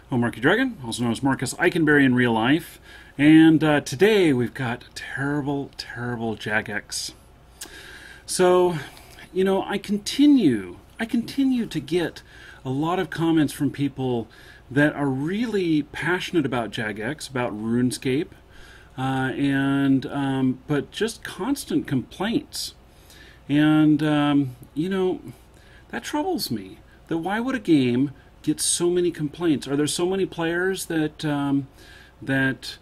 I'm Markee Dragon, also known as Marcus Eikenberry in real life, and today we've got terrible Jagex. So, I continue to get a lot of comments from people that are really passionate about Jagex, about RuneScape, but just constant complaints. And, that troubles me. That why would a game get so many complaints? Are there so many players that that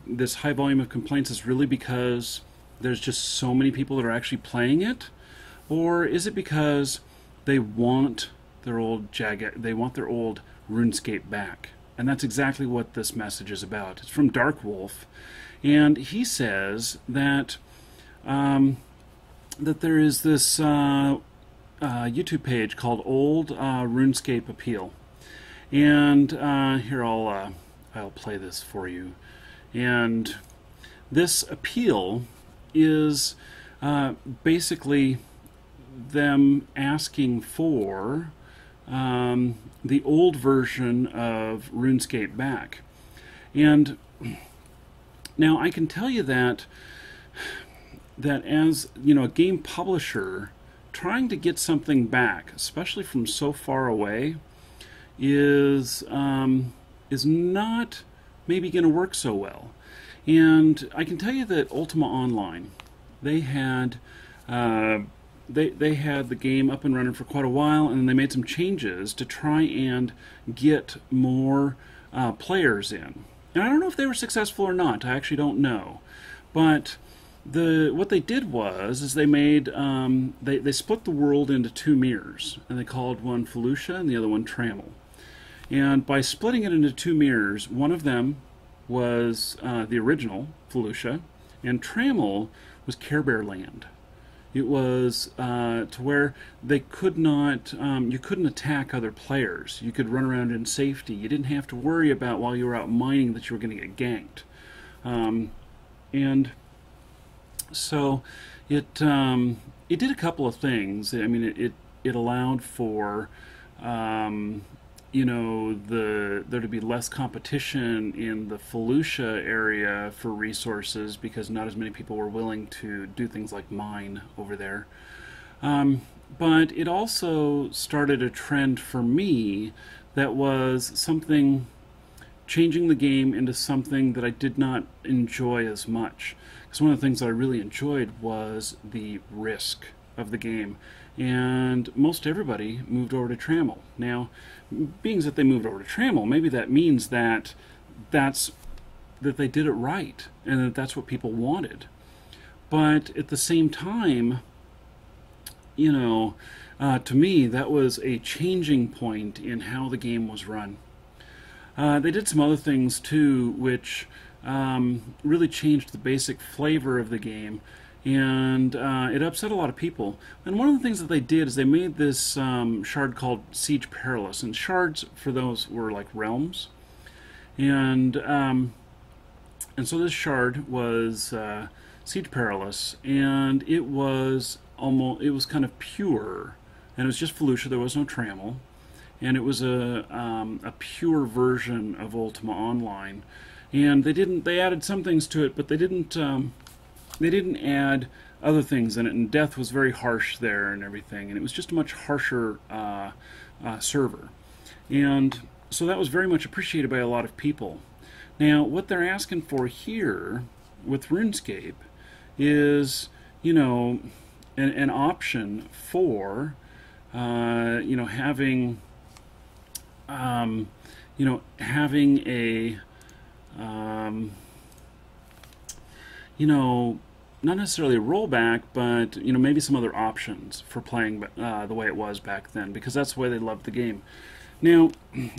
this high volume of complaints is really because there's just so many people that are actually playing it, or is it because they want their old they want their old RuneScape back? And that's exactly what this message is about. It's from Dark Wolf, and he says that that there is this YouTube page called Old RuneScape Appeal, and here I'll play this for you. And this appeal is basically them asking for the old version of RuneScape back. And now I can tell you that as a game publisher, trying to get something back, especially from so far away, is not maybe going to work so well. And I can tell you that Ultima Online, they had they had the game up and running for quite a while, and then they made some changes to try and get more players in. And I don't know if they were successful or not. I actually don't know, but what they did is they made they split the world into two mirrors, and they called one Felucia and the other one Trammel. And by splitting it into two mirrors, one of them was the original Felucia, and Trammel was Care Bear Land. It was to where they could not you couldn't attack other players. You could run around in safety. You didn't have to worry about while you were out mining that you were going to get ganked. And so it did a couple of things. I mean, it allowed for there to be less competition in the Felucia area for resources, because not as many people were willing to do things like mine over there. But it also started a trend for me that was something changing the game into something that I did not enjoy as much. Because one of the things that I really enjoyed was the risk of the game. And most everybody moved over to Trammel. Now, being that they moved over to Trammel, maybe that means that they did it right, and that's what people wanted. But at the same time, to me, that was a changing point in how the game was run. They did some other things too, which really changed the basic flavor of the game, and it upset a lot of people. And one of the things that they did is they made this shard called Siege Perilous, and shards for those were like realms, and so this shard was Siege Perilous, and it was kind of pure, and it was just Felucia. There was no Trammel, and it was a pure version of Ultima Online. And they added some things to it, but they didn't add other things in it, and death was very harsh there and everything, and it was just a much harsher server. And so that was very much appreciated by a lot of people. Now, what they're asking for here with RuneScape is, an option for, having, having a not necessarily a rollback, but maybe some other options for playing the way it was back then, because that's the way they loved the game. Now,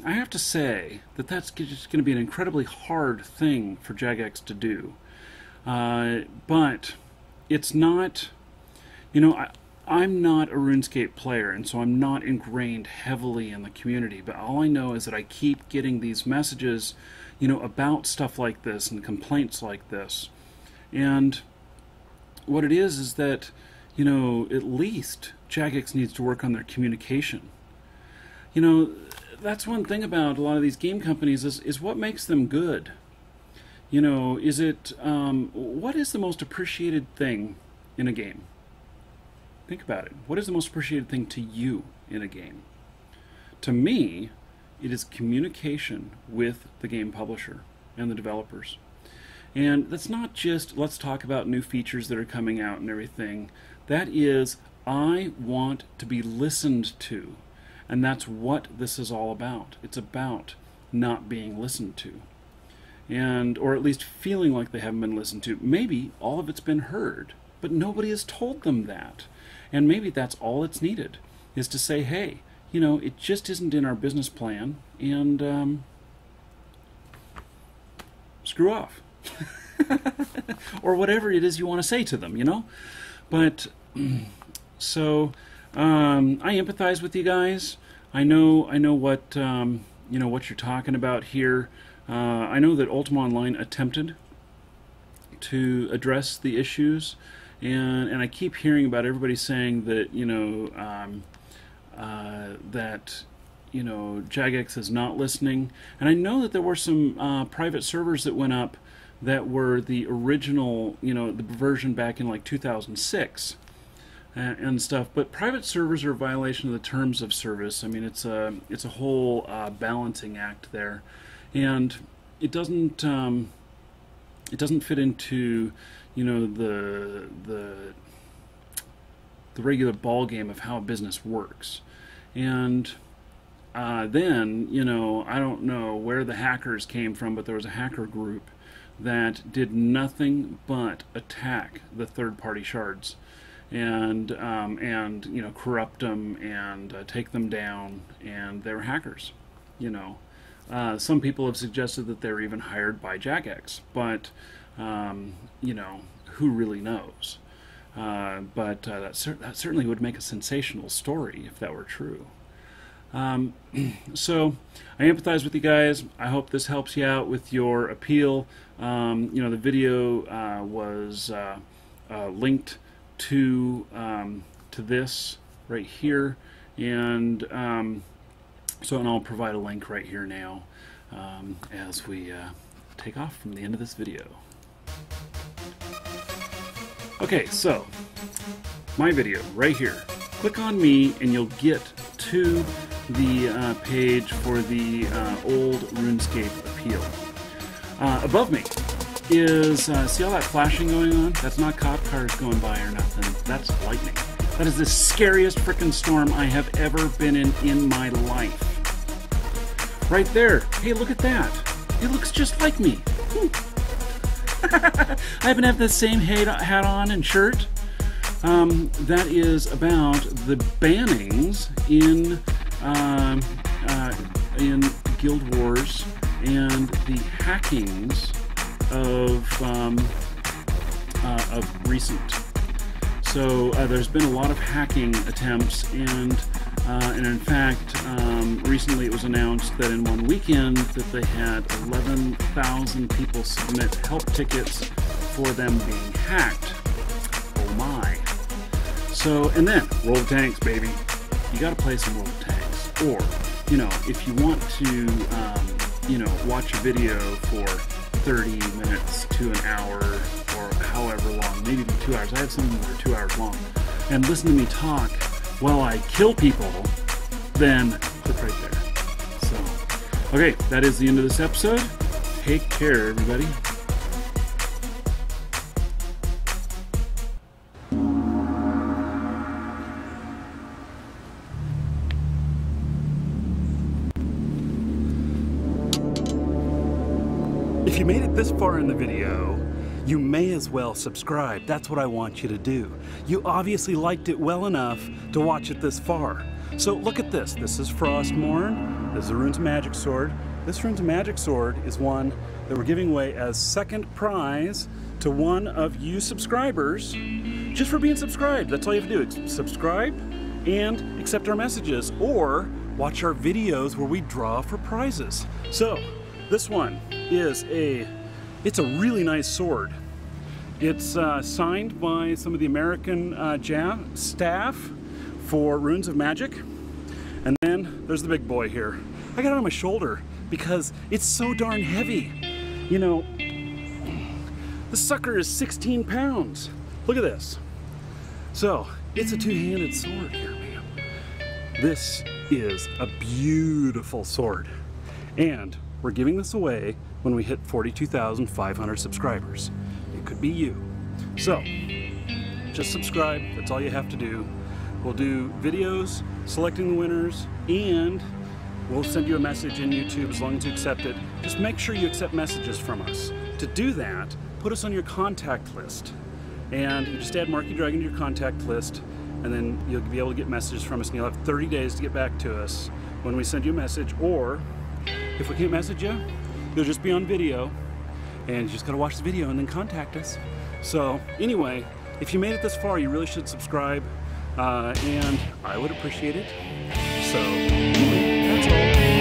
I have to say that that's just going to be an incredibly hard thing for Jagex to do, but it's not. I'm not a RuneScape player, and so I'm not ingrained heavily in the community, but all I know is that I keep getting these messages about stuff like this and complaints like this. And what it is that, at least Jagex needs to work on their communication. that's one thing about a lot of these game companies is what makes them good. You know, is it what is the most appreciated thing in a game? Think about it. What is the most appreciated thing to you in a game? To me, it is communication with the game publisher and the developers. And that's not just let's talk about new features that are coming out and everything. That is, I want to be listened to. And that's what this is all about. It's about not being listened to. And, or at least feeling like they haven't been listened to. Maybe all of it's been heard, but nobody has told them that. And maybe that's all it's needed, is to say, hey, you know, it just isn't in our business plan, and screw off. Or whatever it is you want to say to them, you know? But, so, I empathize with you guys. I know what, you know, what you're talking about here. I know that Ultima Online attempted to address the issues, and I keep hearing about everybody saying that, you know, that, you know, Jagex is not listening. And I know that there were some private servers that went up that were the original, you know, the version back in like 2006 and stuff. But private servers are a violation of the terms of service. I mean, it's a whole balancing act there, and it doesn't fit into, you know, the regular ball game of how business works. And then, you know, I don't know where the hackers came from, but there was a hacker group that did nothing but attack the third-party shards and you know, corrupt them and take them down, and they were hackers, you know. Some people have suggested that they were even hired by Jagex, but you know, who really knows? But that certainly would make a sensational story if that were true. So I empathize with you guys. I hope this helps you out with your appeal. You know, the video was linked to this right here, and so, and I'll provide a link right here now as we take off from the end of this video. Okay, so my video right here. Click on me and you'll get to the page for the old RuneScape appeal. Above me is, see all that flashing going on? That's not cop cars going by or nothing. That's lightning. That is the scariest frickin' storm I have ever been in my life. Right there. Hey, look at that. It looks just like me. I happen to have the same hat on and shirt. That is about the bannings in Guild Wars and the hackings of recent. So there's been a lot of hacking attempts, and in fact, recently it was announced that in one weekend that they had 11,000 people submit help tickets for them being hacked. Oh my. So, and then, World of Tanks, baby. You gotta play some World of Tanks. Or, you know, if you want to, you know, watch a video for 30 minutes to an hour, or however long, maybe even 2 hours. I have some that are 2 hours long. And listen to me talk while I kill people, then click right there. So, okay, that is the end of this episode. Take care, everybody. If you made it this far in the video, you may as well subscribe. That's what I want you to do. You obviously liked it well enough to watch it this far. So look at this. This is Frostmourne. This is a Runes of Magic sword. This Runes of Magic sword is one that we're giving away as second prize to one of you subscribers, just for being subscribed. That's all you have to do. Subscribe and accept our messages, or watch our videos where we draw for prizes. So this one is it's a really nice sword. It's signed by some of the American staff for Runes of Magic. And then there's the big boy here. I got it on my shoulder because it's so darn heavy. You know, the sucker is 16 pounds. Look at this. So, it's a two-handed sword here, man. This is a beautiful sword. And we're giving this away when we hit 42,500 subscribers. It could be you. So, just subscribe, that's all you have to do. We'll do videos selecting the winners, and we'll send you a message in YouTube as long as you accept it. Just make sure you accept messages from us. To do that, put us on your contact list. And you just add Markee Dragon to your contact list, and then you'll be able to get messages from us, and you'll have 30 days to get back to us when we send you a message. Or if we can't message you, you'll just be on video, and you just gotta watch the video and then contact us. So anyway, if you made it this far, you really should subscribe, and I would appreciate it. So anyway, that's all.